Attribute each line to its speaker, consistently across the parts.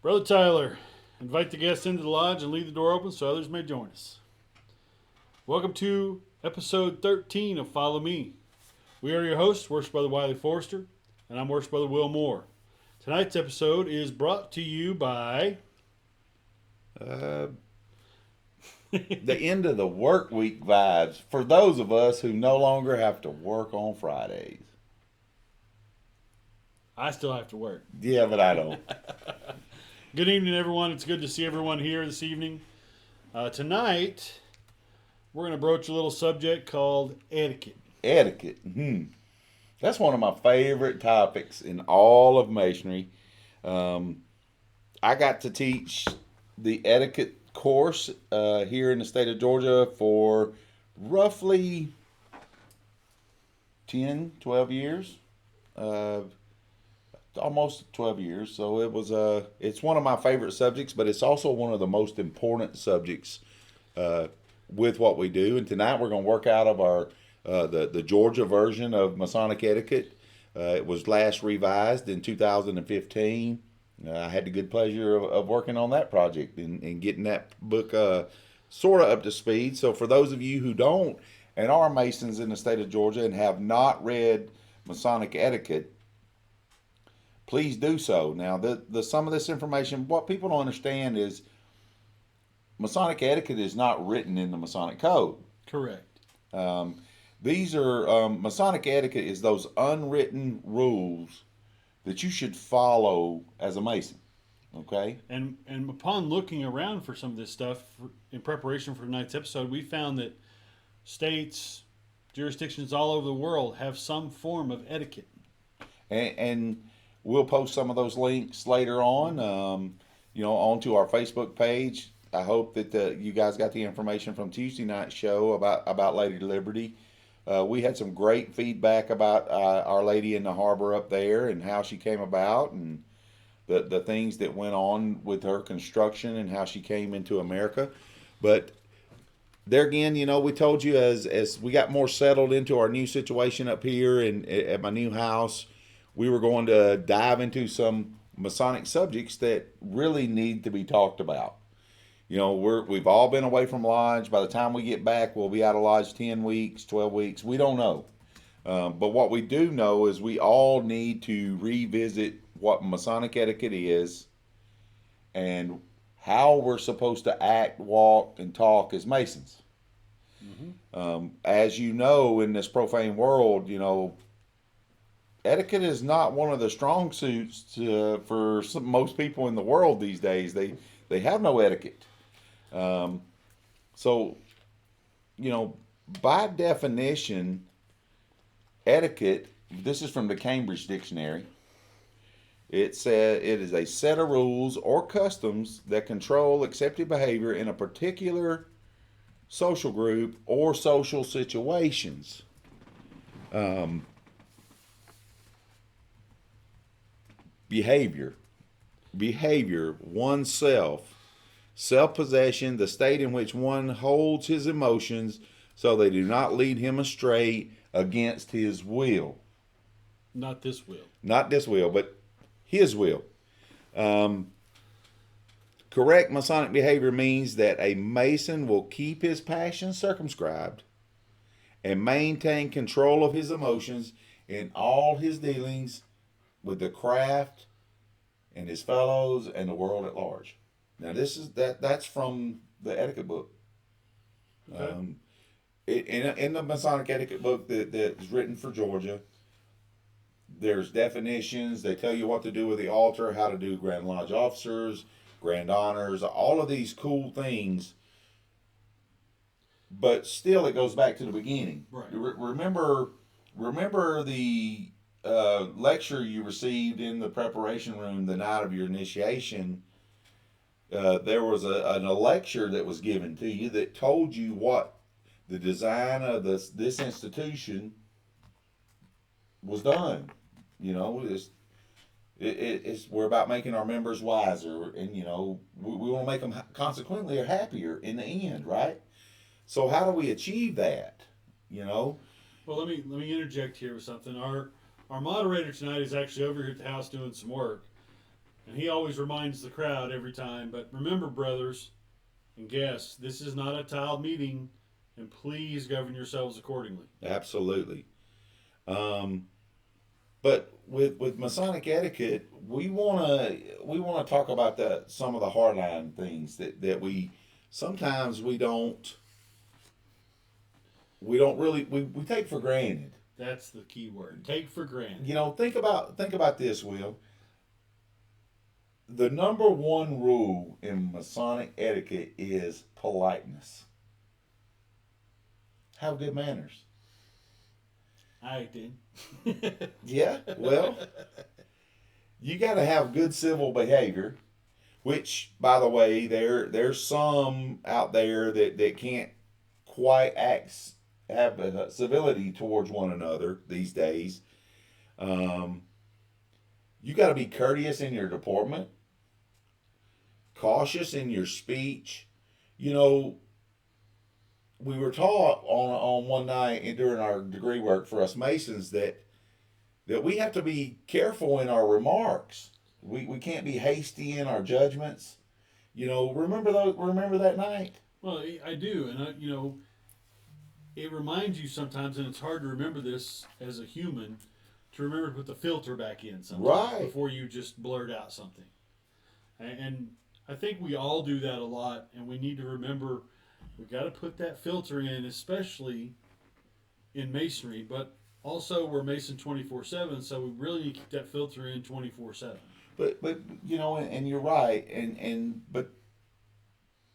Speaker 1: Brother Tyler, invite the guests into the lodge and leave the door open so others may join us. Welcome to episode 13 of Follow Me. We are your hosts, Worship Brother Wiley Forrester, and I'm Worship Brother Will Moore. Tonight's episode is brought to you by...
Speaker 2: The end of the work week vibes for those of us who no longer have to work on Fridays.
Speaker 1: I still have to work.
Speaker 2: Yeah, but I don't.
Speaker 1: Good evening, everyone. It's good to see everyone here this evening. Tonight, we're going to broach a little subject called etiquette.
Speaker 2: Etiquette. That's one of my favorite topics in all of masonry. I got to teach the etiquette course here in the state of Georgia for roughly 10, 12 years. Almost 12 years. So it's one of my favorite subjects, but it's also one of the most important subjects with what we do. And tonight we're going to work out of our the Georgia version of Masonic etiquette. It was last revised in 2015. I had the good pleasure of working on that project and getting that book sort of up to speed. So for those of you who don't and are Masons in the state of Georgia and have not read Masonic etiquette, please do so. Now, the some of this information, what people don't understand is Masonic etiquette is not written in the Masonic Code.
Speaker 1: Correct.
Speaker 2: These are Masonic etiquette is those unwritten rules that you should follow as a Mason. Okay.
Speaker 1: And upon looking around for some of this stuff in preparation for tonight's episode, we found that states, jurisdictions all over the world have some form of etiquette.
Speaker 2: And we'll post some of those links later on, onto our Facebook page. I hope that you guys got the information from Tuesday night's show about Lady Liberty. We had some great feedback about Our Lady in the Harbor up there and how she came about and the things that went on with her construction and how she came into America. But there again, we told you as we got more settled into our new situation up here and at my new house, we were going to dive into some Masonic subjects that really need to be talked about. We've all been away from lodge. By the time we get back, we'll be out of lodge 10 weeks, 12 weeks. We don't know. But what we do know is we all need to revisit what Masonic etiquette is and how we're supposed to act, walk, and talk as Masons. As you know, in this profane world, etiquette is not one of the strong suits for most people in the world these days. They have no etiquette. So, by definition, etiquette, this is from the Cambridge Dictionary. It says it is a set of rules or customs that control accepted behavior in a particular social group or social situations. Behavior, oneself, self-possession, the state in which one holds his emotions so they do not lead him astray against his will.
Speaker 1: Not this will.
Speaker 2: Not this will, but his will. Correct Masonic behavior means that a Mason will keep his passions circumscribed and maintain control of his emotions in all his dealings with the craft and his fellows and the world at large. Now that's from the etiquette book.
Speaker 1: Okay.
Speaker 2: In the Masonic etiquette book that is written for Georgia, there's definitions. They tell you what to do with the altar, how to do Grand Lodge officers, Grand Honors, all of these cool things. But still, it goes back to the beginning.
Speaker 1: Right.
Speaker 2: Remember the lecture you received in the preparation room the night of your initiation. There was a lecture that was given to you that told you what the design of this institution was done. We're about making our members wiser, and we want to make them consequently happier in the end, right? So how do we achieve that?
Speaker 1: Well, let me interject here with something. Our moderator tonight is actually over here at the house doing some work, And he always reminds the crowd every time, but remember, brothers and guests, this is not a tiled meeting, and please govern yourselves accordingly.
Speaker 2: Absolutely. But with Masonic etiquette, we wanna talk about some of the hardline things that we sometimes we don't really we take for granted.
Speaker 1: That's the key word. Take for granted.
Speaker 2: Think about this, Will. The number one rule in Masonic etiquette is politeness. Have good manners.
Speaker 1: I did.
Speaker 2: Yeah, well, you got to have good civil behavior, which, by the way, there's some out there that can't quite have civility towards one another these days. You got to be courteous in your deportment, cautious in your speech. You know, we were taught on one night during our degree work for us Masons that we have to be careful in our remarks. We can't be hasty in our judgments. Remember that night?
Speaker 1: Well, I do, and it reminds you sometimes, and it's hard to remember this as a human, to remember to put the filter back in sometimes
Speaker 2: Right.
Speaker 1: before you just blurt out something. And I think we all do that a lot, and we need to remember we got to put that filter in, especially in masonry, but also we're Mason 24/7, so we really need to keep that filter in 24/7.
Speaker 2: But and you're right, but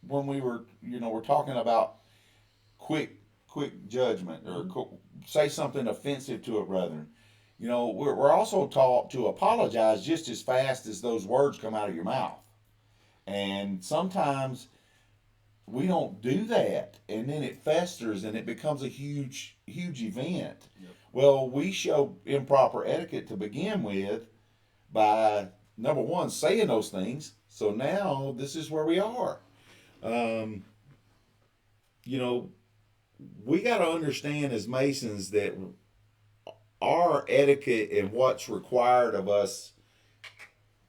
Speaker 2: when we're talking about quick judgment or say something offensive to a brethren, we're also taught to apologize just as fast as those words come out of your mouth, and sometimes we don't do that, and then it festers and it becomes a huge event.
Speaker 1: Yep.
Speaker 2: Well, we show improper etiquette to begin with by number one saying those things. So now this is where we are. We got to understand as Masons that our etiquette and what's required of us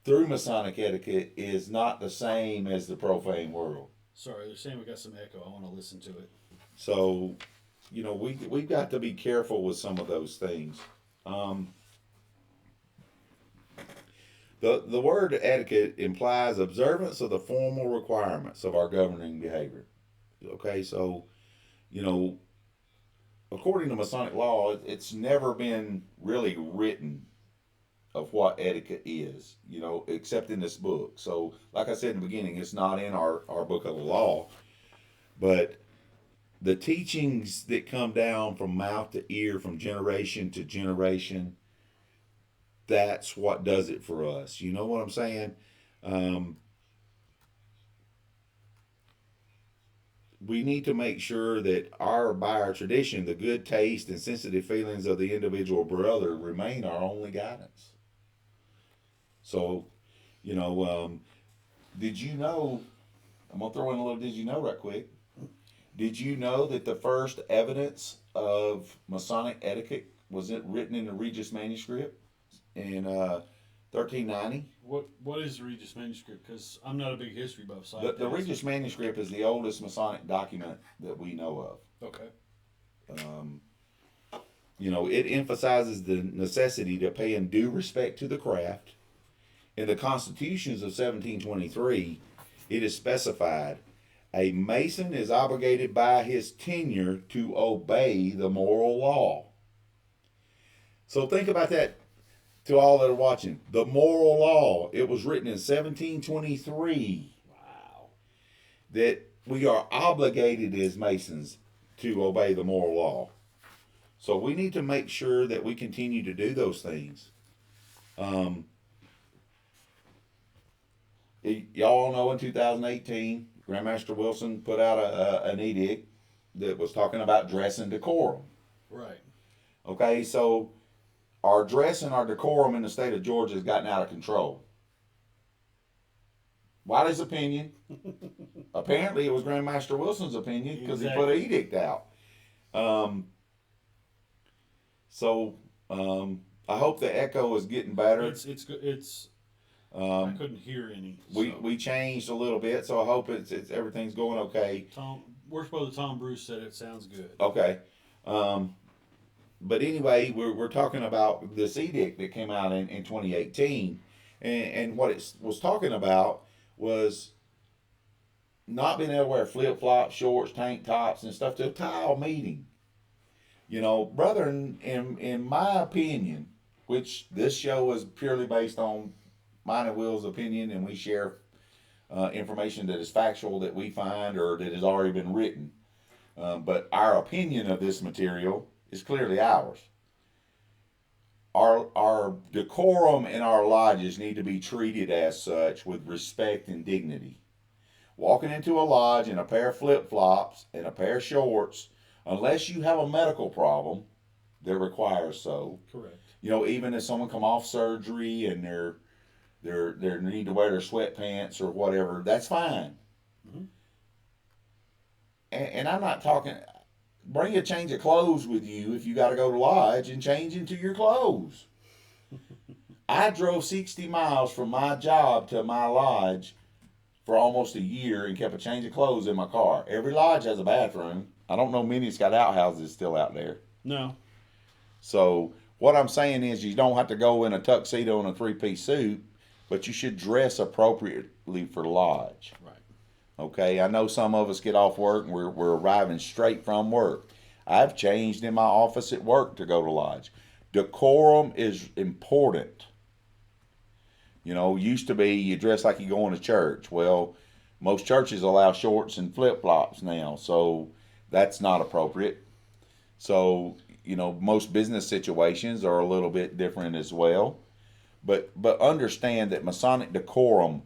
Speaker 2: through Masonic etiquette is not the same as the profane world.
Speaker 1: Sorry, they're saying we got some echo. I want to listen to it.
Speaker 2: So, we've got to be careful with some of those things. The word etiquette implies observance of the formal requirements of our governing behavior. Okay, so, according to Masonic law, it's never been really written of what etiquette is, except in this book. So, like I said in the beginning, it's not in our book of the law, but the teachings that come down from mouth to ear, from generation to generation, that's what does it for us. You know what I'm saying? We need to make sure that by our tradition, the good taste and sensitive feelings of the individual brother remain our only guidance. So, did you know? I'm gonna throw in a little. Did you know, right quick? Did you know that the first evidence of Masonic etiquette was written in the Regis manuscript in 1390?
Speaker 1: What is the Regis manuscript? Because I'm not a big history buff. So
Speaker 2: The Regis manuscript is the oldest Masonic document that we know of.
Speaker 1: Okay.
Speaker 2: It emphasizes the necessity to pay due respect to the craft. In the constitutions of 1723, it is specified a Mason is obligated by his tenure to obey the moral law. So think about that to all that are watching. The moral law, it was written in 1723.
Speaker 1: Wow.
Speaker 2: That we are obligated as Masons to obey the moral law. So we need to make sure that we continue to do those things. Y'all know in 2018, Grandmaster Wilson put out an edict that was talking about dress and decorum.
Speaker 1: Right.
Speaker 2: Okay, so our dress and our decorum in the state of Georgia has gotten out of control. Wiley's opinion. Apparently, it was Grandmaster Wilson's opinion because he put an edict out. I hope the echo is getting better.
Speaker 1: It's I couldn't hear any.
Speaker 2: We changed a little bit, so I hope it's everything's going okay.
Speaker 1: Worst brother Tom Bruce said it sounds good.
Speaker 2: Okay. But anyway, we're talking about this edict that came out in 2018. And what it was talking about was not being able to wear flip flops, shorts, tank tops, and stuff to a tile meeting. You know, brother, in my opinion, which this show is purely based on mine and Will's opinion, and we share information that is factual that we find or that has already been written. But our opinion of this material is clearly ours. Our decorum in our lodges need to be treated as such with respect and dignity. Walking into a lodge in a pair of flip-flops and a pair of shorts, unless you have a medical problem that requires so.
Speaker 1: Correct.
Speaker 2: You know, even if someone come off surgery and they need to wear their sweatpants or whatever, that's fine. Mm-hmm. And I'm not talking. Bring a change of clothes with you if you got to go to lodge and change into your clothes. I drove 60 miles from my job to my lodge for almost a year and kept a change of clothes in my car. Every lodge has a bathroom. I don't know many that's got outhouses still out there.
Speaker 1: No.
Speaker 2: So what I'm saying is you don't have to go in a tuxedo and a three-piece suit, but you should dress appropriately for lodge.
Speaker 1: Right.
Speaker 2: Okay, I know some of us get off work and we're arriving straight from work. I've changed in my office at work to go to lodge. Decorum is important. You know, used to be you dress like you going to church. Well, most churches allow shorts and flip-flops now, so that's not appropriate. So, you know, most business situations are a little bit different as well. But understand that Masonic decorum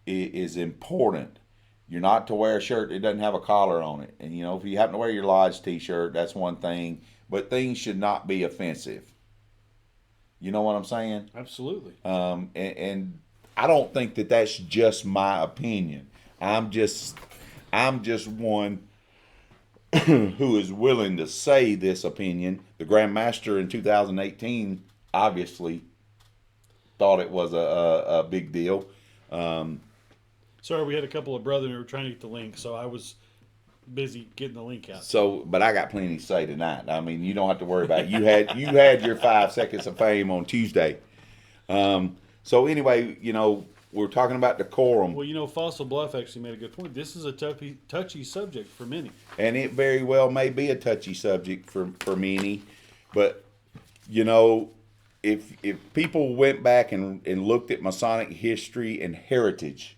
Speaker 2: is important. You're not to wear a shirt that doesn't have a collar on it. And, you know, if you happen to wear your lodge t-shirt, that's one thing. But things should not be offensive. You know what I'm saying?
Speaker 1: Absolutely.
Speaker 2: And I don't think that that's just my opinion. I'm just one who is willing to say this opinion. The Grand Master in 2018 obviously thought it was a big deal.
Speaker 1: Sorry, we had a couple of brothers who were trying to get the link, so I was busy getting the link out.
Speaker 2: So, but I got plenty to say tonight. I mean, you don't have to worry about it. You had your 5 seconds of fame on Tuesday. So anyway, you know, we're talking about decorum.
Speaker 1: Well, you know, Fossil Bluff actually made a good point. This is a touchy subject for many.
Speaker 2: And it very well may be a touchy subject for many. But, you know, if people went back and looked at Masonic history and heritage,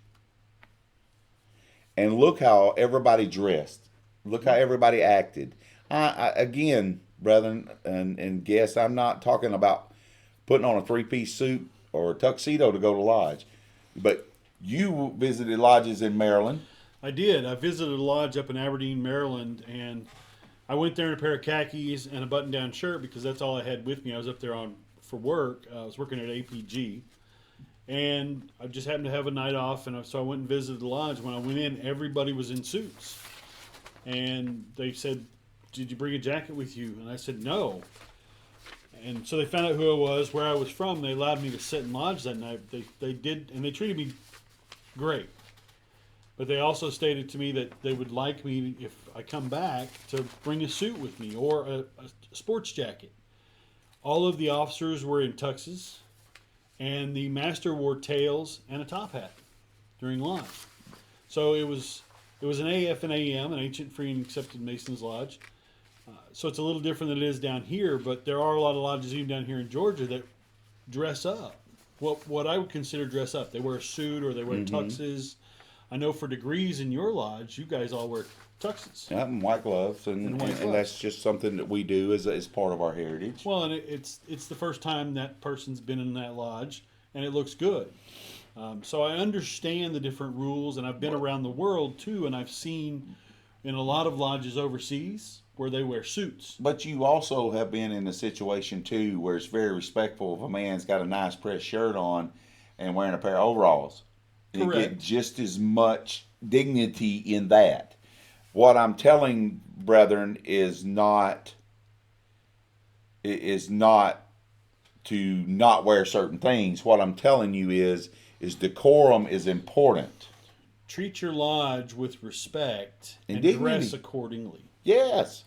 Speaker 2: and look how everybody dressed, look how everybody acted. Again, brethren and guests, I'm not talking about putting on a three-piece suit or a tuxedo to go to lodge. But you visited lodges in Maryland.
Speaker 1: I did. I visited a lodge up in Aberdeen, Maryland, and I went there in a pair of khakis and a button-down shirt because that's all I had with me. I was up there for work. I was working at APG, and I just happened to have a night off, and so I went and visited the lodge. When I went in, everybody was in suits, and they said, "Did you bring a jacket with you?" And I said, "No." And so they found out who I was, where I was from. They allowed me to sit in lodge that night. They did, and they treated me great. But they also stated to me that they would like me, if I come back, to bring a suit with me or a sports jacket. All of the officers were in tuxes, and the master wore tails and a top hat during lodge. So it was an AF and AM, an Ancient Free and Accepted Masons Lodge. So it's a little different than it is down here, but there are a lot of lodges even down here in Georgia that dress up. What I would consider dress up. They wear a suit or they wear tuxes. I know for degrees in your lodge, you guys all wear tuxes.
Speaker 2: Yeah, and white gloves, and that's just something that we do as part of our heritage.
Speaker 1: Well, and it's the first time that person's been in that lodge, and it looks good. So I understand the different rules, and I've been around the world too, and I've seen in a lot of lodges overseas where they wear suits.
Speaker 2: But you also have been in a situation too where it's very respectful if a man's got a nice pressed shirt on and wearing a pair of overalls.
Speaker 1: Correct.
Speaker 2: You get just as much dignity in that. What I'm telling brethren is not to not wear certain things. What I'm telling you is is decorum is important.
Speaker 1: Treat your lodge with respect and
Speaker 2: Dignity.
Speaker 1: dress accordingly.
Speaker 2: Yes.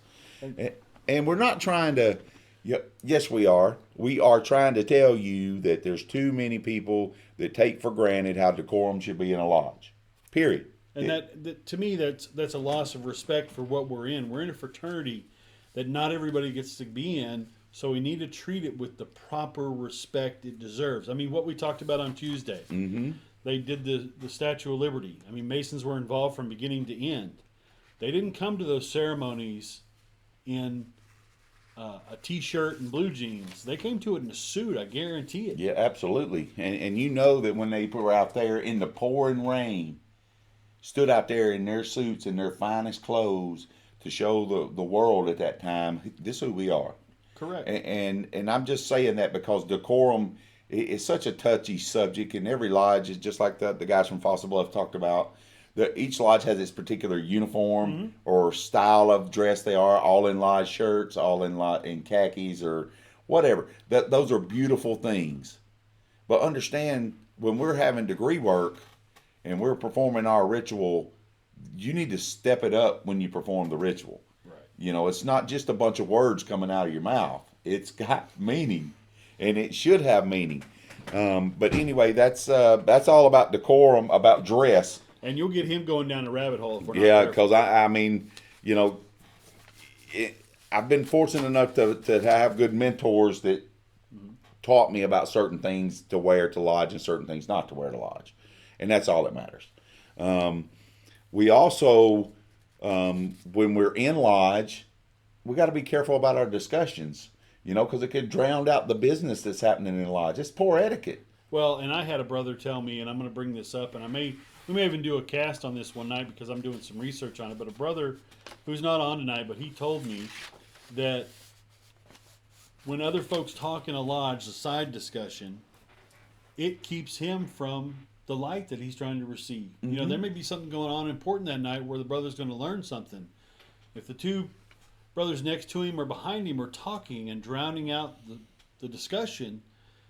Speaker 2: And we're not trying to, yes, we are. We are trying to tell you that there's too many people that take for granted how decorum should be in a lodge. Period.
Speaker 1: And that to me, that's a loss of respect for what we're in. We're in a fraternity that not everybody gets to be in, so we need to treat it with the proper respect it deserves. I mean, what we talked about on Tuesday.
Speaker 2: Mm-hmm.
Speaker 1: They did the Statue of Liberty. I mean, Masons were involved from beginning to end. They didn't come to those ceremonies in a T-shirt and blue jeans. They came to it in a suit, I guarantee it.
Speaker 2: Yeah, absolutely. And you know that when they were out there in the pouring rain, stood out there in their suits and their finest clothes to show the world at that time, this is who we are.
Speaker 1: Correct.
Speaker 2: And I'm just saying that because decorum is such a touchy subject, and every lodge is just like the guys from Fossil Bluff talked about. Each lodge has its particular uniform or style of dress. They are all in lodge shirts, all in khakis or whatever. Those are beautiful things. But understand, when we're having degree work and we're performing our ritual, you need to step it up when you perform the ritual.
Speaker 1: Right.
Speaker 2: You know, it's not just a bunch of words coming out of your mouth. It's got meaning, and it should have meaning. But anyway, that's all about decorum, about dress.
Speaker 1: And you'll get him going down the rabbit hole if we're not
Speaker 2: Yeah,
Speaker 1: careful.
Speaker 2: because I mean, you know, I've been fortunate enough to have good mentors that taught me about certain things to wear to lodge and certain things not to wear to lodge. And that's all that matters. We also, when we're in lodge, we got to be careful about our discussions, you know, because it could drown out the business that's happening in lodge. It's poor etiquette.
Speaker 1: Well, and I had a brother tell me, and I'm going to bring this up, and we may even do a cast on this one night because I'm doing some research on it, but a brother who's not on tonight, but he told me that when other folks talk in a lodge, the side discussion, it keeps him from the light that he's trying to receive. Mm-hmm. You know, there may be something going on important that night where the brother's going to learn something. If the two brothers next to him or behind him are talking and drowning out the discussion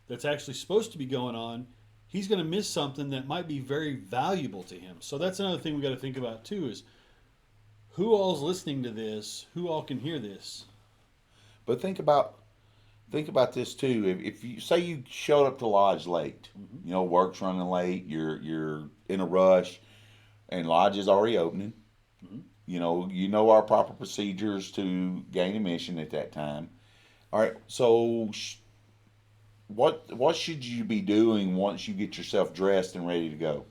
Speaker 1: that's actually supposed to be going on, he's going to miss something that might be very valuable to him. So that's another thing we got to think about too, is who all's listening to this, who all can hear this.
Speaker 2: But think about this too. If you say you showed up to lodge late, you know, work's running late, you're in a rush, and lodge is already opening. You know our proper procedures to gain admission at that time. All right, so what should you be doing once you get yourself dressed and ready to go?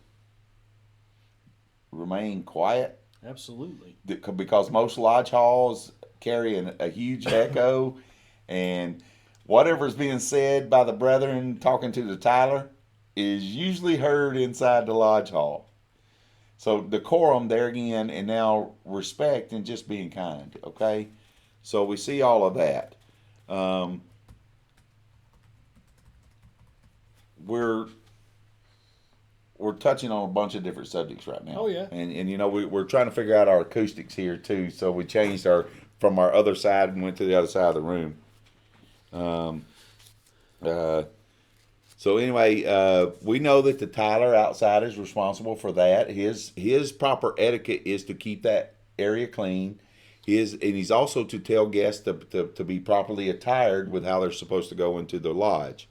Speaker 2: Remain quiet.
Speaker 1: Absolutely.
Speaker 2: Because most lodge halls carry a huge echo, and whatever's being said by the brethren talking to the Tyler is usually heard inside the lodge hall. So decorum there again, and now respect and just being kind. Okay, so we see all of that. We're touching on a bunch of different subjects right now.
Speaker 1: Oh yeah.
Speaker 2: And you know we're trying to figure out our acoustics here too. So we changed from our other side and went to the other side of the room. So anyway, we know that the Tyler outside is responsible for that. His proper etiquette is to keep that area clean. And he's also to tell guests to be properly attired with how they're supposed to go into the lodge.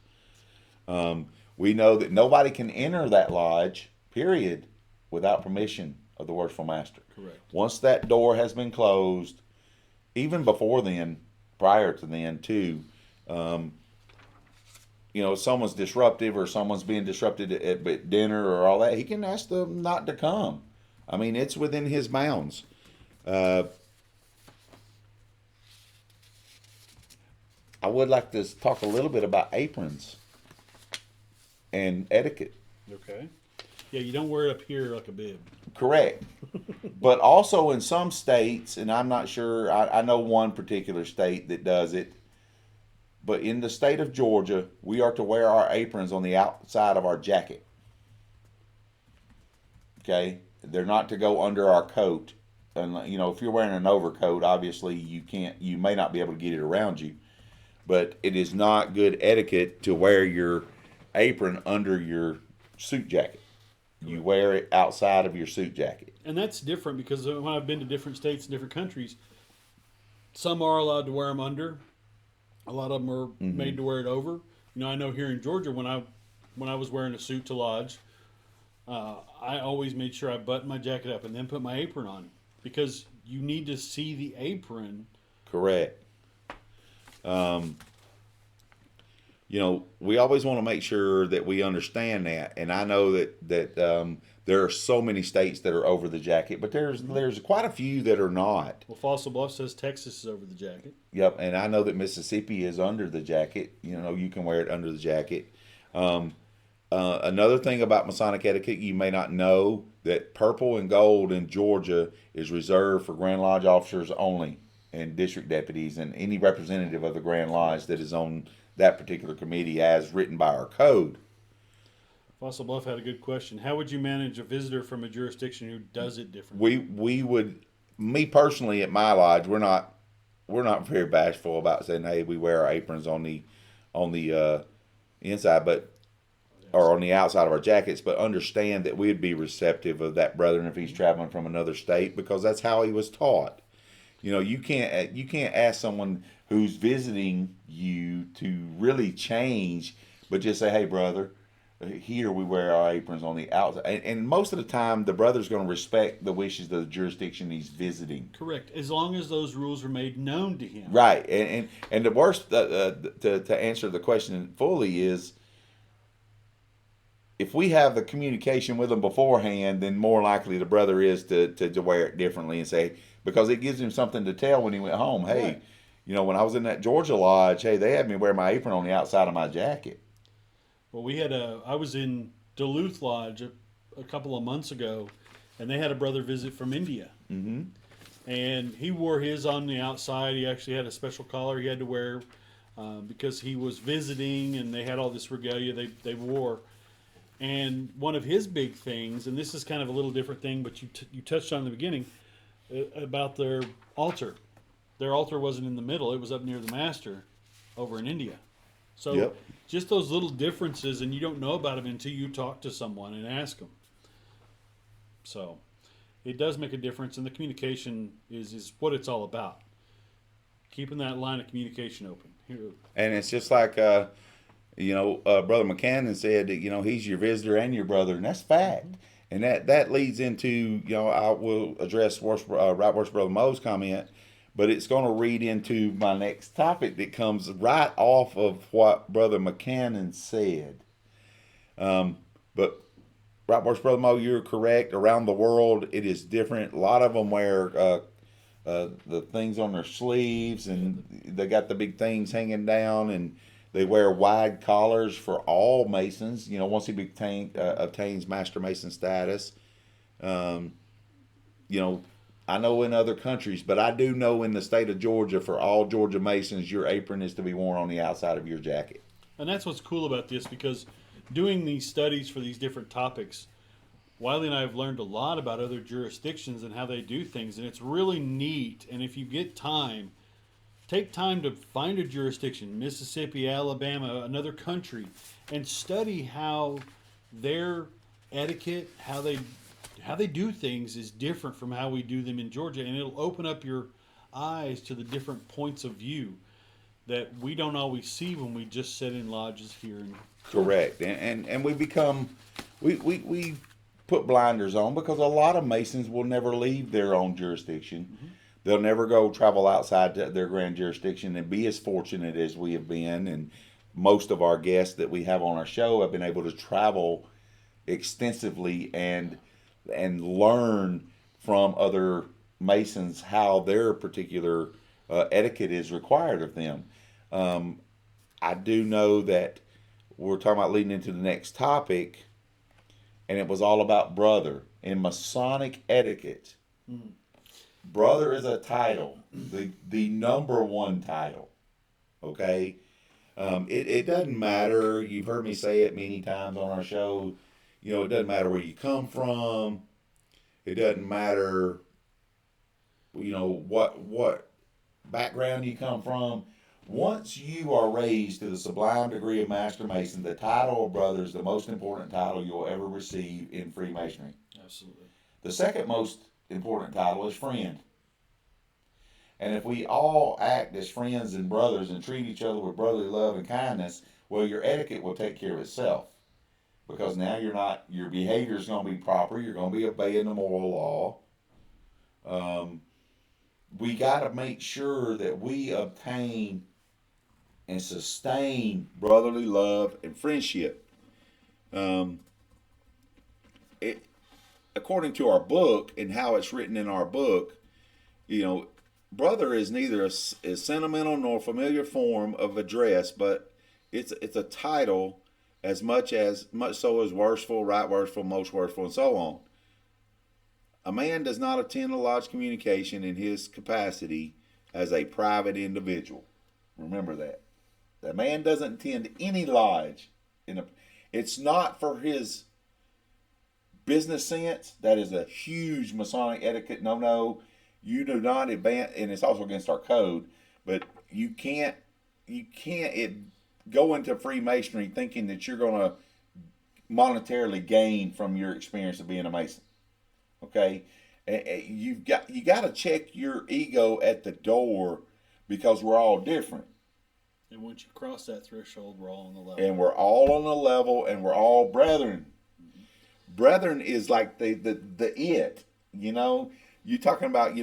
Speaker 2: We know that nobody can enter that lodge, period, without permission of the worshipful master.
Speaker 1: Correct.
Speaker 2: Once that door has been closed, even before then, prior to then too, you know, if someone's disruptive or someone's being disrupted at dinner or all that, he can ask them not to come. I mean, it's within his bounds. I would like to talk a little bit about aprons and etiquette.
Speaker 1: Okay. Yeah, you don't wear it up here like a bib.
Speaker 2: Correct. But also in some states, and I'm not sure, I know one particular state that does it, but in the state of Georgia, we are to wear our aprons on the outside of our jacket. Okay? They're not to go under our coat. And, you know, if you're wearing an overcoat, obviously you may not be able to get it around you. But it is not good etiquette to wear your apron under your suit jacket. You wear it outside of your suit jacket.
Speaker 1: And that's different because when I've been to different states and different countries, some are allowed to wear them under. A lot of them are made to wear it over. I know here in Georgia when I was wearing a suit to lodge, I always made sure I buttoned my jacket up and then put my apron on because you need to see the apron.
Speaker 2: Correct. We always want to make sure that we understand that, and I know that there are so many states that are over the jacket, but there's quite a few that are not.
Speaker 1: Well, Fossil Bluff says Texas is over the jacket.
Speaker 2: Yep, and I know that Mississippi is under the jacket. You can wear it under the jacket. Another thing about Masonic etiquette, you may not know that purple and gold in Georgia is reserved for Grand Lodge officers only, and district deputies, and any representative of the Grand Lodge that is on that particular committee as written by our code.
Speaker 1: Fossil Bluff had a good question. How would you manage a visitor from a jurisdiction who does it differently?
Speaker 2: We would, me personally at my lodge, we're not very bashful about saying, hey, we wear our aprons on the inside, or on the outside of our jackets, but understand that we'd be receptive of that brother if he's traveling from another state, because that's how he was taught. You can't ask someone who's visiting you to really change, but just say, hey, brother, here we wear our aprons on the outside. And most of the time, the brother's going to respect the wishes of the jurisdiction he's visiting.
Speaker 1: Correct, as long as those rules are made known to him.
Speaker 2: Right, and the worst, to answer the question fully, is if we have the communication with them beforehand, then more likely the brother is to wear it differently and say, because it gives him something to tell when he went home. Hey,
Speaker 1: right.
Speaker 2: When I was in that Georgia lodge, hey, they had me wear my apron on the outside of my jacket.
Speaker 1: Well, I was in Duluth Lodge a couple of months ago, and they had a brother visit from India.
Speaker 2: Mm-hmm.
Speaker 1: And he wore his on the outside. He actually had a special collar he had to wear because he was visiting, and they had all this regalia they wore. And one of his big things, and this is kind of a little different thing, but you touched on in the beginning, about their altar. Their altar wasn't in the middle. It was up near the master over in India. So
Speaker 2: Yep.
Speaker 1: Just those little differences, and you don't know about them until you talk to someone and ask them. So it does make a difference, and the communication is what it's all about. Keeping that line of communication open.
Speaker 2: And it's just like, Brother McCannon said that, he's your visitor and your brother, and that's fact. And that leads into, I will address Right Worst Brother Mo's comment, but it's going to read into my next topic that comes right off of what Brother McCannon said. But Right Worst Brother Mo, you're correct. Around the world, it is different. A lot of them wear the things on their sleeves, and they got the big things hanging down, and they wear wide collars for all Masons. Once he obtains Master Mason status. I know in other countries, but I do know in the state of Georgia, for all Georgia Masons, your apron is to be worn on the outside of your jacket.
Speaker 1: And that's what's cool about this, because doing these studies for these different topics, Wiley and I have learned a lot about other jurisdictions and how they do things, and it's really neat. And if you get time, take time to find a jurisdiction, Mississippi, Alabama, another country, and study how their etiquette, how they do things is different from how we do them in Georgia, and it'll open up your eyes to the different points of view that we don't always see when we just sit in lodges here.
Speaker 2: Correct, and we become we put blinders on because a lot of Masons will never leave their own jurisdiction. Mm-hmm. They'll never go travel outside their grand jurisdiction and be as fortunate as we have been. And most of our guests that we have on our show have been able to travel extensively and learn from other Masons how their particular etiquette is required of them. I do know that we're talking about leading into the next topic, and it was all about brother. In Masonic etiquette, brother is a title, the number one title. Okay? It doesn't matter. You've heard me say it many times on our show. It doesn't matter where you come from. It doesn't matter, what background you come from. Once you are raised to the sublime degree of Master Mason, the title of brother is the most important title you'll ever receive in Freemasonry.
Speaker 1: Absolutely.
Speaker 2: The second most important title is friend. And if we all act as friends and brothers and treat each other with brotherly love and kindness, well, your etiquette will take care of itself. Because now your behavior is going to be proper. You're going to be obeying the moral law. We got to make sure that we obtain and sustain brotherly love and friendship. According to our book and how it's written in our book, brother is neither a sentimental nor familiar form of address, but it's a title as much so as worshipful, right worshipful, most worshipful, and so on. A man does not attend a lodge communication in his capacity as a private individual. Remember that. The man doesn't attend any lodge. It's not for his business sense. That is a huge Masonic etiquette no. You do not advance, and it's also against our code, but you can't go into Freemasonry thinking that you're going to monetarily gain from your experience of being a Mason. Okay? You got to check your ego at the door, because we're all different.
Speaker 1: And once you cross that threshold, we're all on the level.
Speaker 2: And we're all on the level, and we're all brethren. Mm-hmm. Brethren is like the it. You're talking about,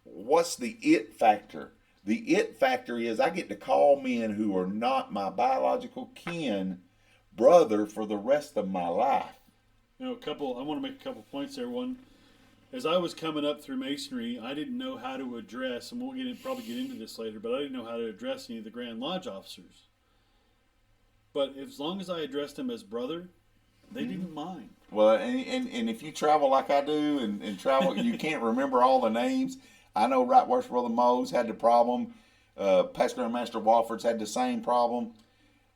Speaker 2: what's the it factor? The it factor is I get to call men who are not my biological kin brother for the rest of my life.
Speaker 1: I want to make a couple points there. One, as I was coming up through Masonry, I didn't know how to address, and we'll probably get into this later, but I didn't know how to address any of the Grand Lodge officers. But as long as I addressed them as brother, they didn't mind.
Speaker 2: Well, and if you travel like I do and travel, you can't remember all the names. I know Right Worshipful Brother Mose had the problem. Pastor and Master Walford's had the same problem.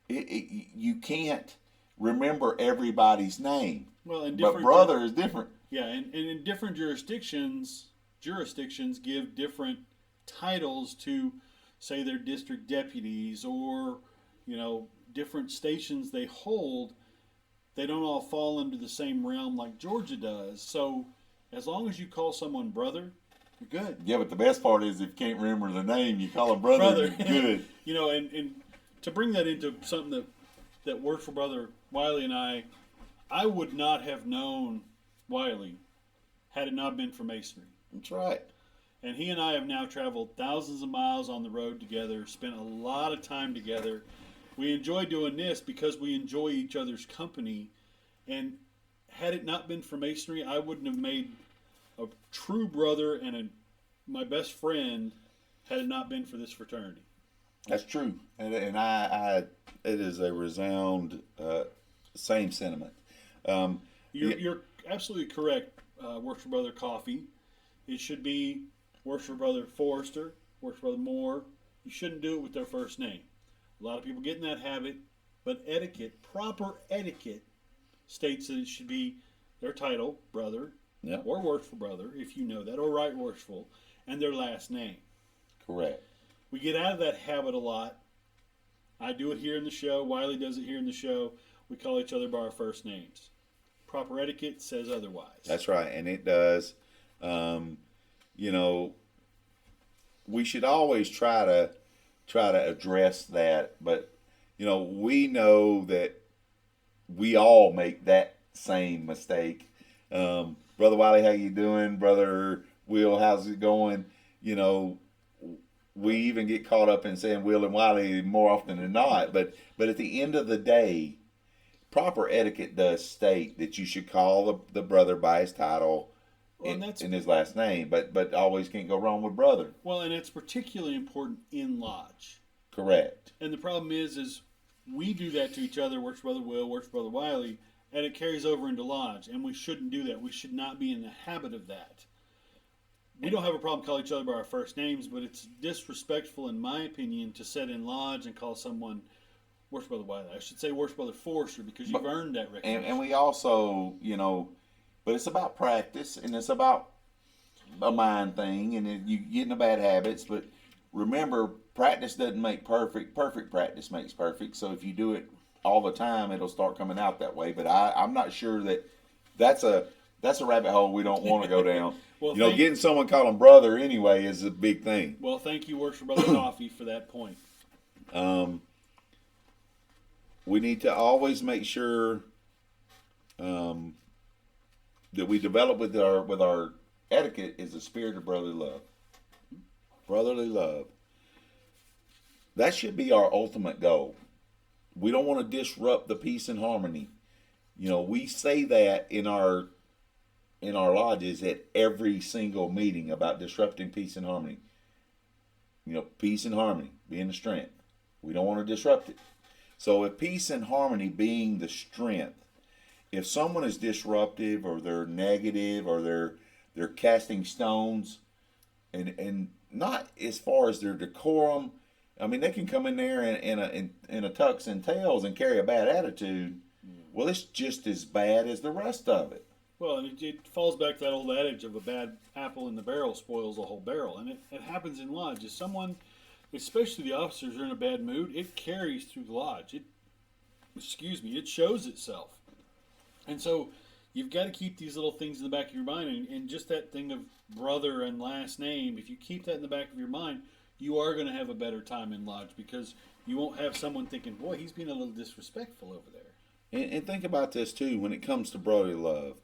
Speaker 2: You can't remember everybody's name.
Speaker 1: Well,
Speaker 2: but brother is different.
Speaker 1: Yeah, and in different jurisdictions give different titles to, say, their district deputies or, different stations they hold. They don't all fall into the same realm like Georgia does. So as long as you call someone brother, you're good.
Speaker 2: Yeah, but the best part is if you can't remember the name, you call them brother. You're good.
Speaker 1: And to bring that into something that worked for Brother Wiley and I would not have known Wiley had it not been for Masonry.
Speaker 2: That's right.
Speaker 1: And he and I have now traveled thousands of miles on the road together, spent a lot of time together. We enjoy doing this because we enjoy each other's company. And had it not been for Masonry, I wouldn't have made a true brother and my best friend had it not been for this fraternity.
Speaker 2: That's true. And I it is a resound same sentiment.
Speaker 1: You're absolutely correct, Worship Brother Coffee. It should be Worship Brother Forrester, Worship Brother Moore. You shouldn't do it with their first name. A lot of people get in that habit, but proper etiquette, states that it should be their title, brother, or worshipful brother, if you know that, or right worshipful, and their last name.
Speaker 2: Correct.
Speaker 1: We get out of that habit a lot. I do it here in the show. Wiley does it here in the show. We call each other by our first names. Proper etiquette says otherwise.
Speaker 2: That's right, and it does. We should always try to address that, but we know that we all make that same mistake. Brother Wiley, how you doing? Brother Will, how's it going? We even get caught up in saying Will and Wiley more often than not, but at the end of the day, proper etiquette does state that you should call the brother by his title in his last name, but always can't go wrong with brother.
Speaker 1: Well, and it's particularly important in lodge.
Speaker 2: Correct.
Speaker 1: And the problem is we do that to each other, Worship Brother Will, Worship Brother Wiley, and it carries over into lodge, and we shouldn't do that. We should not be in the habit of that. We don't have a problem calling each other by our first names, but it's disrespectful, in my opinion, to sit in lodge and call someone Worship Brother Wiley. I should say Worship Brother Forrester, because you've earned that recognition.
Speaker 2: And we also, but it's about practice, and it's about a mind thing, and you get into bad habits. But remember, practice doesn't make perfect. Perfect practice makes perfect. So if you do it all the time, it'll start coming out that way. But I'm not sure that that's a rabbit hole we don't want to go down.
Speaker 1: Well,
Speaker 2: Getting someone call him brother anyway is a big thing.
Speaker 1: Well, thank you, Worship Brother Coffee, for that point.
Speaker 2: We need to always make sure that we develop with our etiquette is the spirit of brotherly love. Brotherly love. That should be our ultimate goal. We don't want to disrupt the peace and harmony. We say that in our lodges at every single meeting about disrupting peace and harmony. Peace and harmony being the strength. We don't want to disrupt it. So if peace and harmony being the strength, if someone is disruptive or they're negative or they're casting stones, and not as far as their decorum, I mean, they can come in there in a tux and tails and carry a bad attitude. Well, it's just as bad as the rest of it.
Speaker 1: Well, and it falls back to that old adage of a bad apple in the barrel spoils the whole barrel. And it happens in lodge. If someone, especially the officers, are in a bad mood, it carries through the lodge. It shows itself. And so you've got to keep these little things in the back of your mind. And just that thing of brother and last name, if you keep that in the back of your mind, you are going to have a better time in lodge because you won't have someone thinking, boy, he's being a little disrespectful over there.
Speaker 2: And think about this, too, when it comes to brotherly love.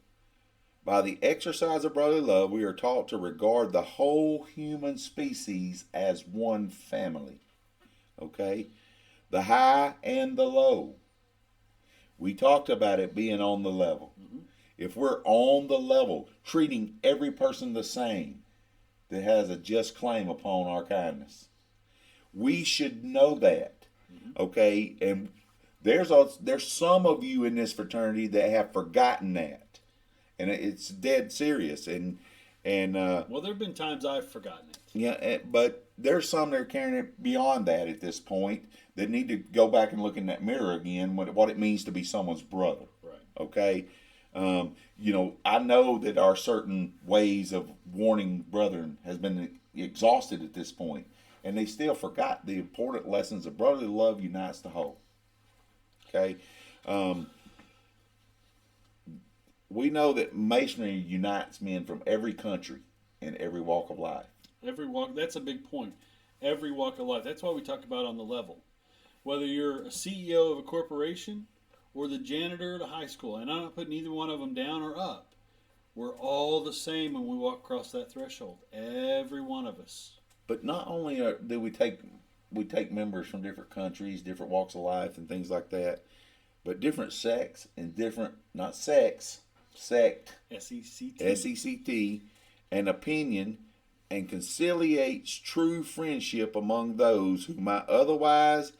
Speaker 2: By the exercise of brotherly love, we are taught to regard the whole human species as one family. Okay? The high and the low. We talked about it being on the level. Mm-hmm. If we're on the level, treating every person the same that has a just claim upon our kindness, we should know that. Mm-hmm. Okay? And there's some of you in this fraternity that have forgotten that. And it's dead serious. And
Speaker 1: well, there have been times I've forgotten it.
Speaker 2: Yeah, but there's some that are carrying it beyond that at this point that need to go back and look in that mirror again what it means to be someone's brother.
Speaker 1: Right.
Speaker 2: Okay? I know that our certain ways of warning brethren has been exhausted at this point, and they still forgot the important lessons of brotherly love unites the whole. Okay? We know that Masonry unites men from every country and every walk of life.
Speaker 1: Every walk, that's a big point. Every walk of life. That's why we talk about on the level. Whether you're a CEO of a corporation or the janitor at a high school, and I'm not putting either one of them down or up, we're all the same when we walk across that threshold. Every one of us.
Speaker 2: But not only do we take members from different countries, different walks of life, and things like that, but different sects and different, not sex, sect, S-E-C-T, and opinion, and conciliates true friendship among those who might otherwise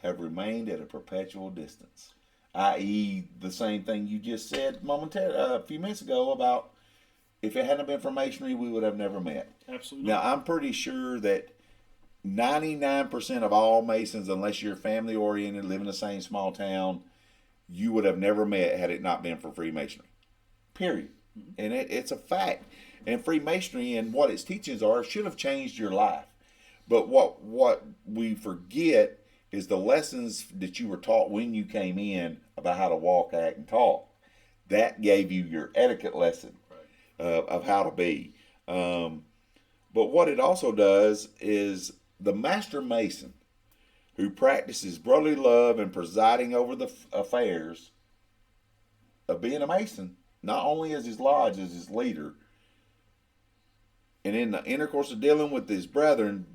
Speaker 2: have remained at a perpetual distance. I.e., the same thing you just said a few minutes ago about if it hadn't been for Masonry, we would have never met.
Speaker 1: Absolutely.
Speaker 2: Now, I'm pretty sure that 99% of all Masons, unless you're family-oriented, live in the same small town, you would have never met had it not been for Freemasonry. Period. Mm-hmm. And it's a fact. And Freemasonry and what its teachings are should have changed your life. But what we forget is the lessons that you were taught when you came in about how to walk, act, and talk. That gave you your etiquette lesson of how to be. But what it also does is the Master Mason who practices brotherly love and presiding over the affairs of being a Mason, not only as his lodge, as his leader, and in the intercourse of dealing with his brethren,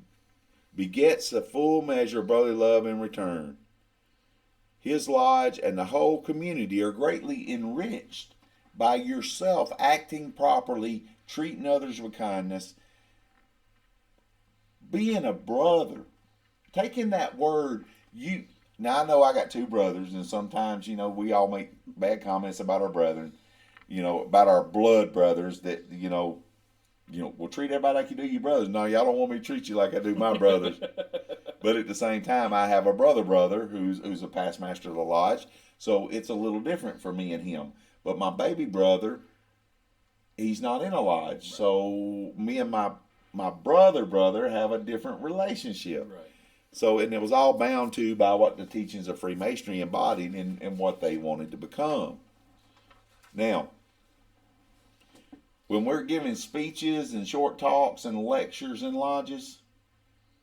Speaker 2: begets a full measure of brotherly love in return. His lodge and the whole community are greatly enriched by yourself acting properly, treating others with kindness, being a brother. Taking that word, now I know I got two brothers, and sometimes, we all make bad comments about our brethren, about our blood brothers that, we'll treat everybody like you do your brothers. No, y'all don't want me to treat you like I do my brothers. But at the same time, I have a brother who's a past master of the lodge, so it's a little different for me and him. But my baby brother, he's not in a lodge, so me and my brother have a different relationship.
Speaker 1: Right.
Speaker 2: So, and it was all bound to by what the teachings of Freemasonry embodied and what they wanted to become. Now, when we're giving speeches and short talks and lectures in lodges,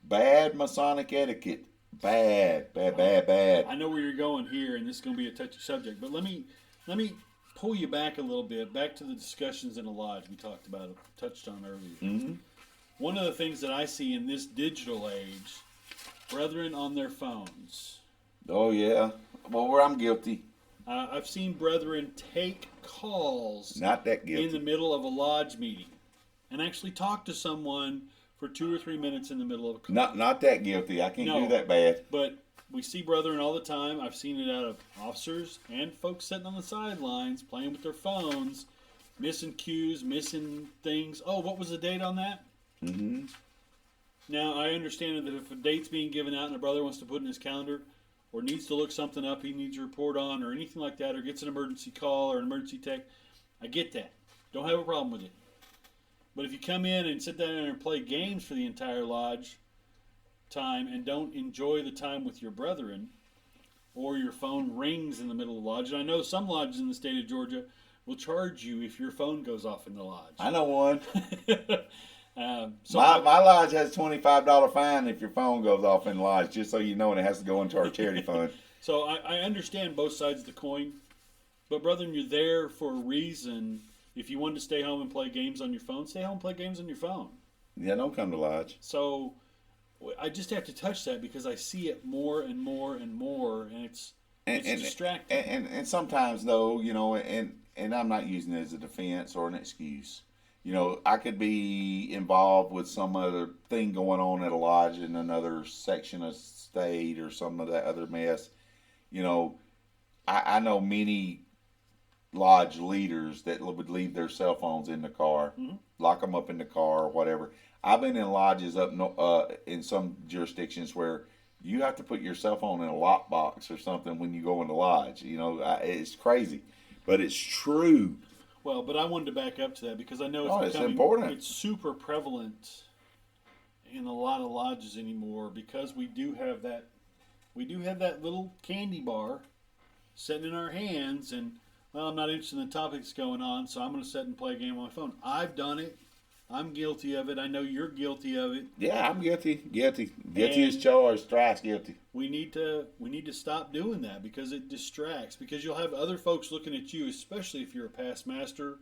Speaker 2: bad Masonic etiquette. Bad.
Speaker 1: I know where you're going here, and this is going to be a touchy subject, but let me pull you back a little bit, back to the discussions in the lodge we touched on earlier.
Speaker 2: Mm-hmm.
Speaker 1: One of the things that I see in this digital age, brethren on their phones.
Speaker 2: Oh, yeah. Well, where I'm guilty.
Speaker 1: I've seen brethren take calls
Speaker 2: Not that guilty.
Speaker 1: in the middle of a lodge meeting and actually talk to someone for 2 or 3 minutes in the middle of a call.
Speaker 2: Not that guilty. I can't do that bad.
Speaker 1: But we see brethren all the time. I've seen it out of officers and folks sitting on the sidelines playing with their phones, missing cues, missing things. Oh, what was the date on that?
Speaker 2: Mm-hmm.
Speaker 1: Now, I understand that if a date's being given out and a brother wants to put in his calendar or needs to look something up he needs to report on or anything like that, or gets an emergency call or an emergency text, I get that. Don't have a problem with it. But if you come in and sit down and play games for the entire lodge time and don't enjoy the time with your brethren, or your phone rings in the middle of the lodge, and I know some lodges in the state of Georgia will charge you if your phone goes off in the lodge.
Speaker 2: I know one.
Speaker 1: So
Speaker 2: my lodge has a $25 fine if your phone goes off in the lodge, just so you know, and it has to go into our charity fund.
Speaker 1: So I understand both sides of the coin, but brethren, you're there for a reason. If you wanted to stay home and play games on your phone, stay home and play games on your phone.
Speaker 2: Yeah, don't come to lodge.
Speaker 1: So I just have to touch that because I see it more and more and more, and it's distracting.
Speaker 2: And sometimes, though, you know, and I'm not using it as a defense or an excuse. You know, I could be involved with some other thing going on at a lodge in another section of state or some of that other mess. You know, I know many lodge leaders that would leave their cell phones in the car, lock them up in the car or whatever. I've been in lodges in some jurisdictions where you have to put your cell phone in a lockbox or something when you go in the lodge. You know, it's crazy, but it's true.
Speaker 1: Well, but I wanted to back up to that because I know
Speaker 2: it's important.
Speaker 1: It's super prevalent in a lot of lodges anymore because we do have that little candy bar sitting in our hands, and well, I'm not interested in the topics going on, so I'm going to sit and play a game on my phone. I've done it. I'm guilty of it. I know you're guilty of it.
Speaker 2: Yeah, I'm guilty. Guilty as charged. Thrice guilty.
Speaker 1: We need to stop doing that because it distracts. Because you'll have other folks looking at you, especially if you're a past master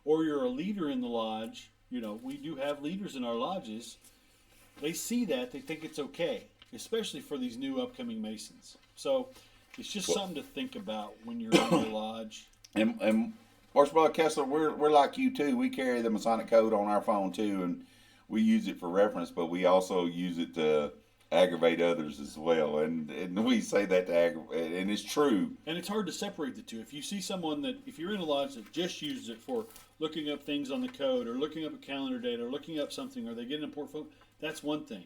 Speaker 1: or you're a leader in the lodge. You know, we do have leaders in our lodges. They see that, they think it's okay, especially for these new upcoming Masons. So it's just something to think about when you're in your lodge.
Speaker 2: And Horse Brother Kessler, we're like you too. We carry the Masonic code on our phone too, and we use it for reference, but we also use it to aggravate others as well. And we say that to aggravate, and it's true.
Speaker 1: And it's hard to separate the two. If you see someone if you're in a lodge that just uses it for looking up things on the code or looking up a calendar date or looking up something or they get in a portfolio, that's one thing.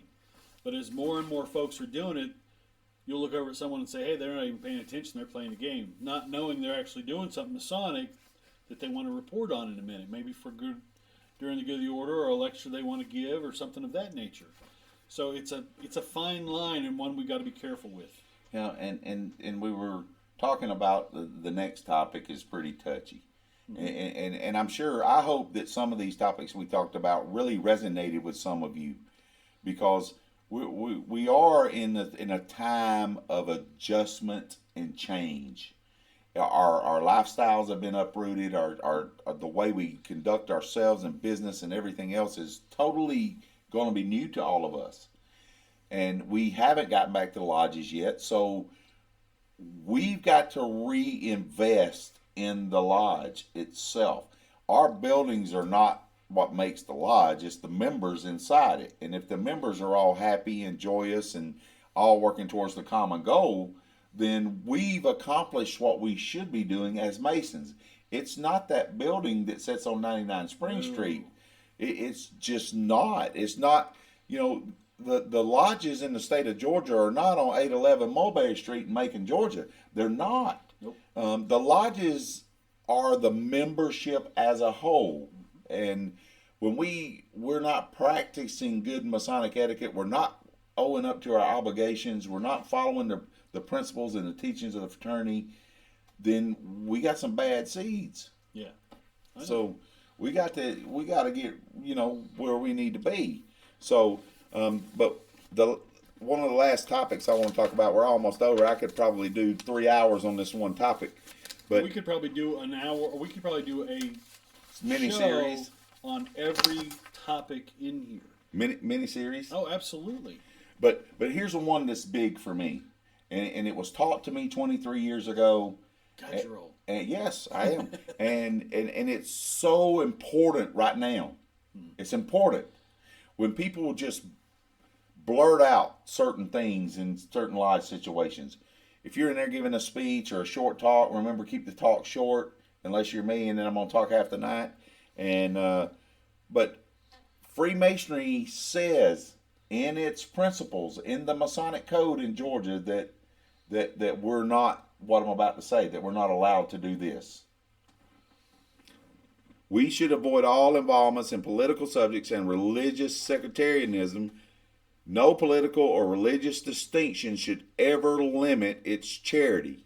Speaker 1: But as more and more folks are doing it, you'll look over at someone and say, hey, they're not even paying attention, they're playing a game. Not knowing they're actually doing something Masonic that they want to report on in a minute, maybe for good during the good of the order or a lecture they want to give or something of that nature. So it's a fine line and one we got to be careful with.
Speaker 2: Yeah, and we were talking about the next topic is pretty touchy. Mm-hmm. And I'm sure, I hope that some of these topics we talked about really resonated with some of you, because we are in a time of adjustment and change. Our lifestyles have been uprooted. Our the way we conduct ourselves in business and everything else is totally going to be new to all of us. And we haven't gotten back to the lodges yet, so we've got to reinvest in the lodge itself. Our buildings are not what makes the lodge, it's the members inside it. And if the members are all happy and joyous and all working towards the common goal, then we've accomplished what we should be doing as Masons. It's not that building that sits on 99 Spring Street. It's just not. It's not, you know, the lodges in the state of Georgia are not on 811 Mulberry Street in Macon, Georgia. They're not.
Speaker 1: Nope.
Speaker 2: The lodges are the membership as a whole. And when we're not practicing good Masonic etiquette, we're not owing up to our obligations, we're not following the principles and the teachings of the fraternity, then we got some bad seeds.
Speaker 1: Yeah.
Speaker 2: So we got to get where we need to be. So, but one of the last topics I want to talk about, we're almost over. I could probably do 3 hours on this one topic, but
Speaker 1: we could probably do an hour, or we could probably do a
Speaker 2: mini
Speaker 1: show
Speaker 2: series
Speaker 1: on every topic in here.
Speaker 2: Mini series.
Speaker 1: Oh, absolutely.
Speaker 2: But here's the one that's big for me, and it was taught to me 23 years ago.
Speaker 1: God, you're old.
Speaker 2: And yes, I am. and it's so important right now. It's important when people just blurt out certain things in certain life situations. If you're in there giving a speech or a short talk, remember, keep the talk short, unless you're me, and then I'm going to talk half the night. And but Freemasonry says in its principles, in the Masonic Code in Georgia, that we're not, what I'm about to say, that we're not allowed to do this. We should avoid all involvements in political subjects and religious sectarianism. No political or religious distinction should ever limit its charity.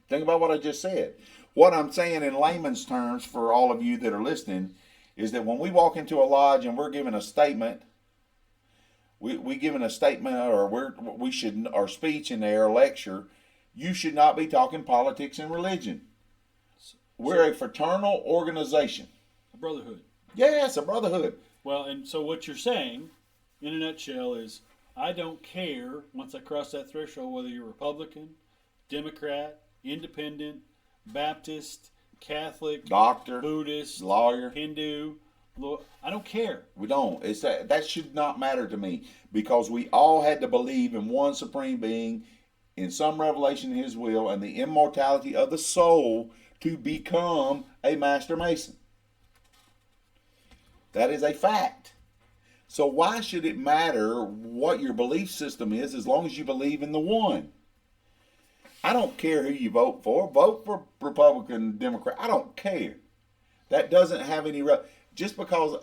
Speaker 2: Think about what I just said. What I'm saying in layman's terms for all of you that are listening is that when we walk into a lodge and we're giving a statement, we giving a statement, or we should, our speech in there, a lecture, you should not be talking politics and religion. We're a fraternal organization.
Speaker 1: A brotherhood.
Speaker 2: Yes, a brotherhood.
Speaker 1: Well, and so what you're saying, in a nutshell, is I don't care, once I cross that threshold, whether you're Republican, Democrat, Independent, Baptist, Catholic,
Speaker 2: Doctor,
Speaker 1: Buddhist,
Speaker 2: lawyer,
Speaker 1: Hindu. I don't care.
Speaker 2: We don't. It's that should not matter to me, because we all had to believe in one supreme being, in some revelation of his will, and the immortality of the soul to become a master mason. That is a fact. So why should it matter what your belief system is, as long as you believe in the one? I don't care who you vote for. Vote for Republican, Democrat. I don't care. That doesn't have any... Just because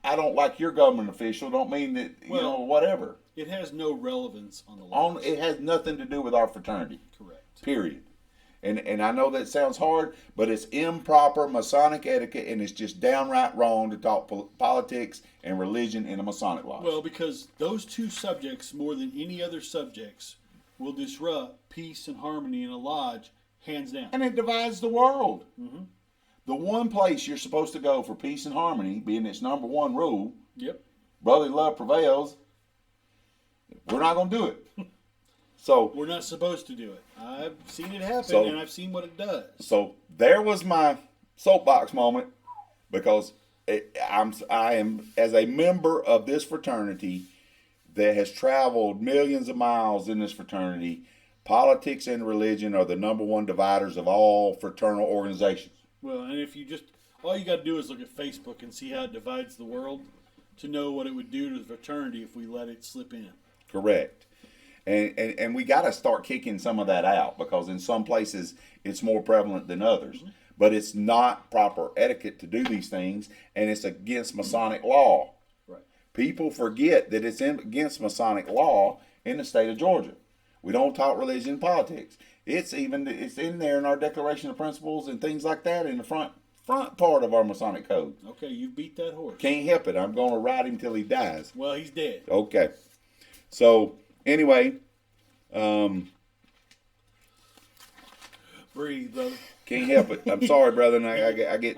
Speaker 2: I don't like your government official don't mean that, whatever.
Speaker 1: It has no relevance on the law.
Speaker 2: It has nothing to do with our fraternity.
Speaker 1: Correct.
Speaker 2: Period. And I know that sounds hard, but it's improper Masonic etiquette, and it's just downright wrong to talk politics and religion in a Masonic lodge.
Speaker 1: Well, because those two subjects, more than any other subjects, will disrupt peace and harmony in a lodge, hands down.
Speaker 2: And it divides the world.
Speaker 1: Mm-hmm.
Speaker 2: The one place you're supposed to go for peace and harmony, being its number one rule,
Speaker 1: yep,
Speaker 2: brotherly love prevails, we're not going to do it. So
Speaker 1: we're not supposed to do it. I've seen it happen, and I've seen what it does.
Speaker 2: So there was my soapbox moment, because I am, as a member of this fraternity that has traveled millions of miles in this fraternity, politics and religion are the number one dividers of all fraternal organizations.
Speaker 1: Well, and if you just, all you got to do is look at Facebook and see how it divides the world to know what it would do to the fraternity if we let it slip in.
Speaker 2: Correct. And we got to start kicking some of that out, because in some places it's more prevalent than others. Mm-hmm. But it's not proper etiquette to do these things, and it's against Masonic law.
Speaker 1: Right.
Speaker 2: People forget that it's against Masonic law in the state of Georgia. We don't talk religion and politics. It's in there in our Declaration of Principles and things like that in the front part of our Masonic Code.
Speaker 1: Okay, you beat that horse.
Speaker 2: Can't help it. I'm going to ride him till he dies.
Speaker 1: Well, he's dead.
Speaker 2: Okay. So anyway,
Speaker 1: breathe, brother.
Speaker 2: Can't help it. I'm sorry, brother. And I get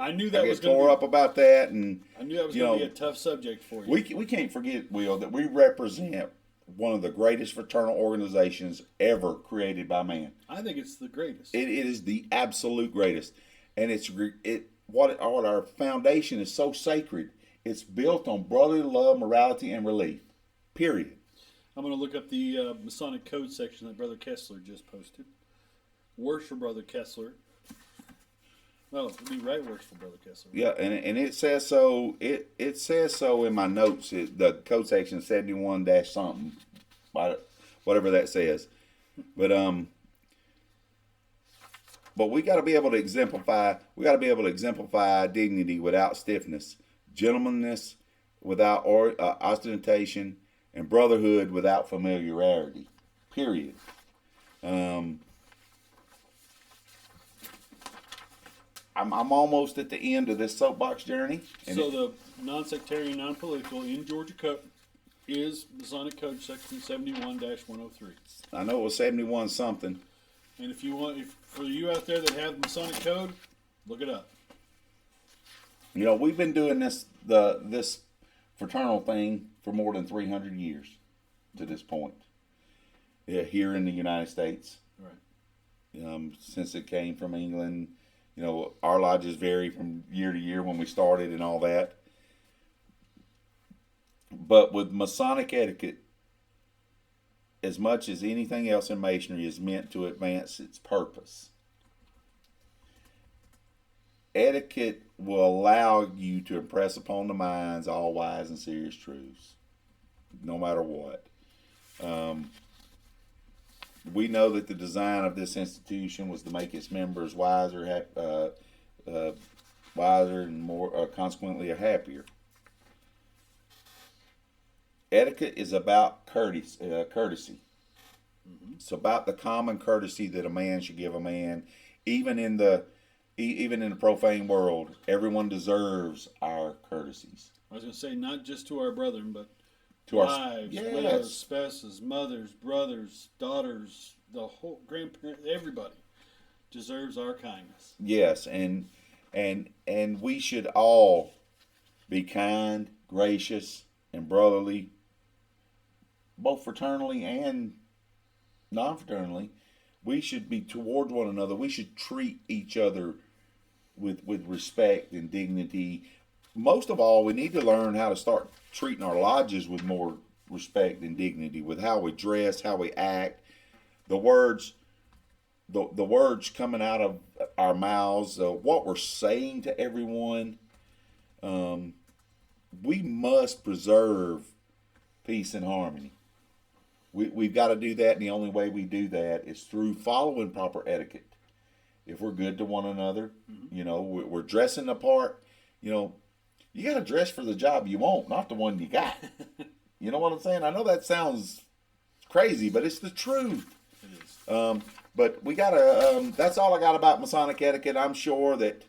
Speaker 2: tore up about that, and
Speaker 1: I knew that was going to be a tough subject for you.
Speaker 2: We can't forget, Will, that we represent one of the greatest fraternal organizations ever created by man.
Speaker 1: I think it's the greatest.
Speaker 2: It is the absolute greatest, and what our foundation is so sacred. It's built on brotherly love, morality, and relief. Period.
Speaker 1: I'm going to look up the Masonic Code section that Brother Kessler just posted. Worse for Brother Kessler. Well, it'd be right worse for Brother Kessler.
Speaker 2: Yeah, and it says so. It says so in my notes. The code section 71- something, whatever that says. But we got to be able to exemplify. We got to be able to exemplify dignity without stiffness, gentlemanliness, without ostentation, and brotherhood without familiarity. Period. I'm almost at the end of this soapbox journey.
Speaker 1: So the non-sectarian, non-political in Georgia Code is Masonic Code Section 71-103.
Speaker 2: I know it was 71 something.
Speaker 1: And if you want, for you out there that have the Masonic Code, look it up.
Speaker 2: You know, we've been doing this fraternal thing for more than 300 years to this point. Here in the United States.
Speaker 1: Right.
Speaker 2: Since it came from England. You know, our lodges vary from year to year when we started and all that. But with Masonic etiquette, as much as anything else in Masonry is meant to advance its purpose, etiquette will allow you to impress upon the minds all wise and serious truths, no matter what. We know that the design of this institution was to make its members wiser, wiser and more consequently happier. Etiquette is about courtesy. Mm-hmm. It's about the common courtesy that a man should give a man, even in the profane world. Everyone deserves our courtesies.
Speaker 1: I was going to say not just to our brethren, but
Speaker 2: to
Speaker 1: wives,
Speaker 2: our
Speaker 1: widows, spouses, mothers, brothers, daughters, the whole grandparents, everybody deserves our kindness.
Speaker 2: Yes, and we should all be kind, gracious, and brotherly, both fraternally and non-fraternally. We should be toward one another. We should treat each other with respect and dignity. Most of all, we need to learn how to start treating our lodges with more respect and dignity, with how we dress, how we act, the words coming out of our mouths, what we're saying to everyone. We must preserve peace and harmony. We've got to do that, and the only way we do that is through following proper etiquette. If we're good to one another, mm-hmm. You know, we're dressing the part. You know, you got to dress for the job you want, not the one you got. You know what I'm saying? I know that sounds crazy, but it's the truth.
Speaker 1: It is.
Speaker 2: But we got to, that's all I got about Masonic etiquette. I'm sure that...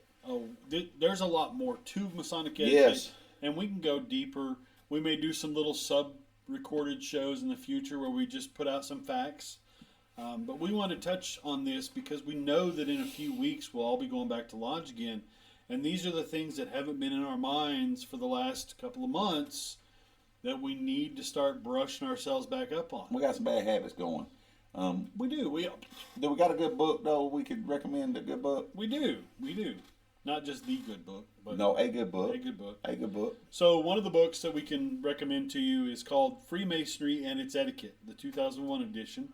Speaker 1: there's a lot more to Masonic etiquette.
Speaker 2: Yes.
Speaker 1: And we can go deeper. We may do some little sub-recorded shows in the future where we just put out some facts. But we want to touch on this because we know that in a few weeks we'll all be going back to lodge again. And these are the things that haven't been in our minds for the last couple of months that we need to start brushing ourselves back up on.
Speaker 2: We got some bad habits going.
Speaker 1: We do.
Speaker 2: Do we got a good book, though? We could recommend a good book?
Speaker 1: We do. Not just the good book. But
Speaker 2: no, a good book.
Speaker 1: A good book.
Speaker 2: A good book.
Speaker 1: So one of the books that we can recommend to you is called Freemasonry and Its Etiquette, the 2001 edition,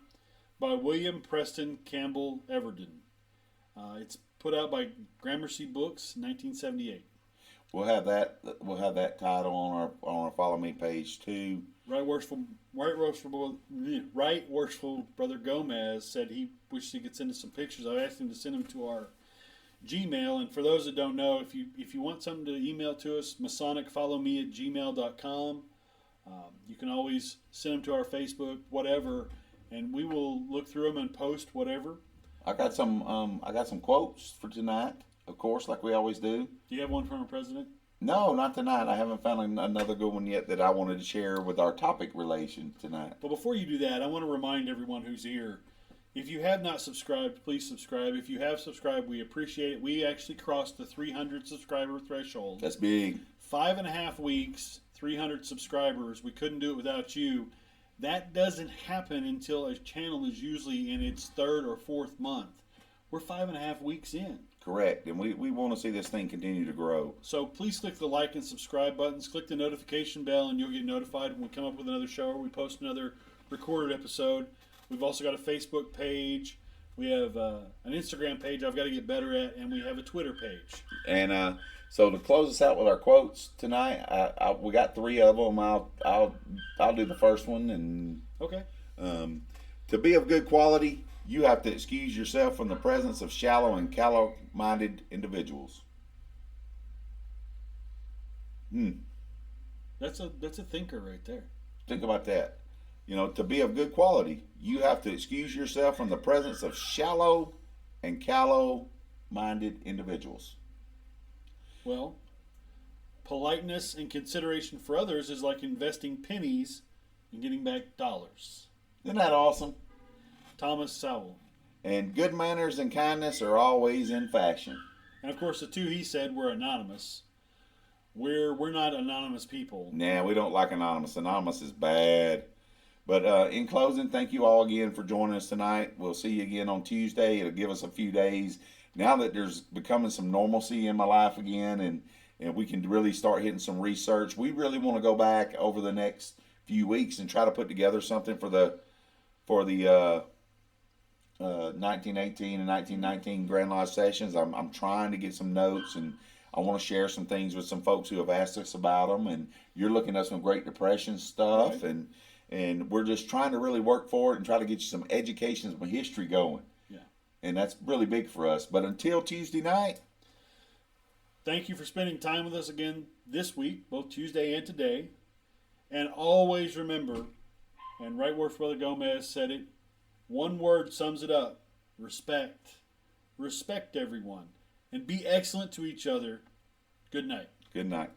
Speaker 1: by William Preston Campbell Everton. It's put out by Gramercy Books, 1978.
Speaker 2: We'll have that title on our Follow Me page too.
Speaker 1: Right worshipful Brother Gomez said he wished he could send us some pictures. I asked him to send them to our Gmail, and for those that don't know, if you want something to email to us, masonicfollowme@gmail.com. You can always send them to our Facebook, whatever, and we will look through them and post whatever.
Speaker 2: I got some quotes for tonight, of course, like we always do.
Speaker 1: Do you have one from our president?
Speaker 2: No, not tonight. I haven't found another good one yet that I wanted to share with our topic relation tonight.
Speaker 1: But before you do that, I want to remind everyone who's here, if you have not subscribed, please subscribe. If you have subscribed, we appreciate it. We actually crossed the 300 subscriber threshold.
Speaker 2: That's big.
Speaker 1: 5.5 weeks, 300 subscribers. We couldn't do it without you. That doesn't happen until a channel is usually in its third or fourth month. We're 5.5 weeks in.
Speaker 2: Correct, and we want to see this thing continue to grow.
Speaker 1: So please click the like and subscribe buttons. Click the notification bell, and you'll get notified when we come up with another show or we post another recorded episode. We've also got a Facebook page. We have an Instagram page I've got to get better at, and we have a Twitter page.
Speaker 2: And so to close us out with our quotes tonight, we got 3 of them. I'll do the first one. And
Speaker 1: okay.
Speaker 2: To be of good quality, you have to excuse yourself from the presence of shallow and callow-minded individuals.
Speaker 1: That's a thinker right there.
Speaker 2: Think about that. To be of good quality, you have to excuse yourself from the presence of shallow and callow-minded individuals.
Speaker 1: Well, politeness and consideration for others is like investing pennies and getting back dollars.
Speaker 2: Isn't that awesome?
Speaker 1: Thomas Sowell.
Speaker 2: And good manners and kindness are always in fashion.
Speaker 1: And of course, the two he said were anonymous. We're not anonymous people.
Speaker 2: Nah, we don't like anonymous. Anonymous is bad. But in closing, thank you all again for joining us tonight. We'll see you again on Tuesday. It'll give us a few days. Now that there's becoming some normalcy in my life again, and we can really start hitting some research, we really want to go back over the next few weeks and try to put together something for the 1918 and 1919 Grand Lodge sessions. I'm trying to get some notes, and I want to share some things with some folks who have asked us about them. And you're looking at some Great Depression stuff,
Speaker 1: right.
Speaker 2: and we're just trying to really work for it and try to get you some education, some history going.
Speaker 1: Yeah.
Speaker 2: And that's really big for us. But until Tuesday night,
Speaker 1: thank you for spending time with us again this week, both Tuesday and today. And always remember, and Right Worth Brother Gomez said it, one word sums it up: respect. Respect everyone. And be excellent to each other. Good night.
Speaker 2: good night.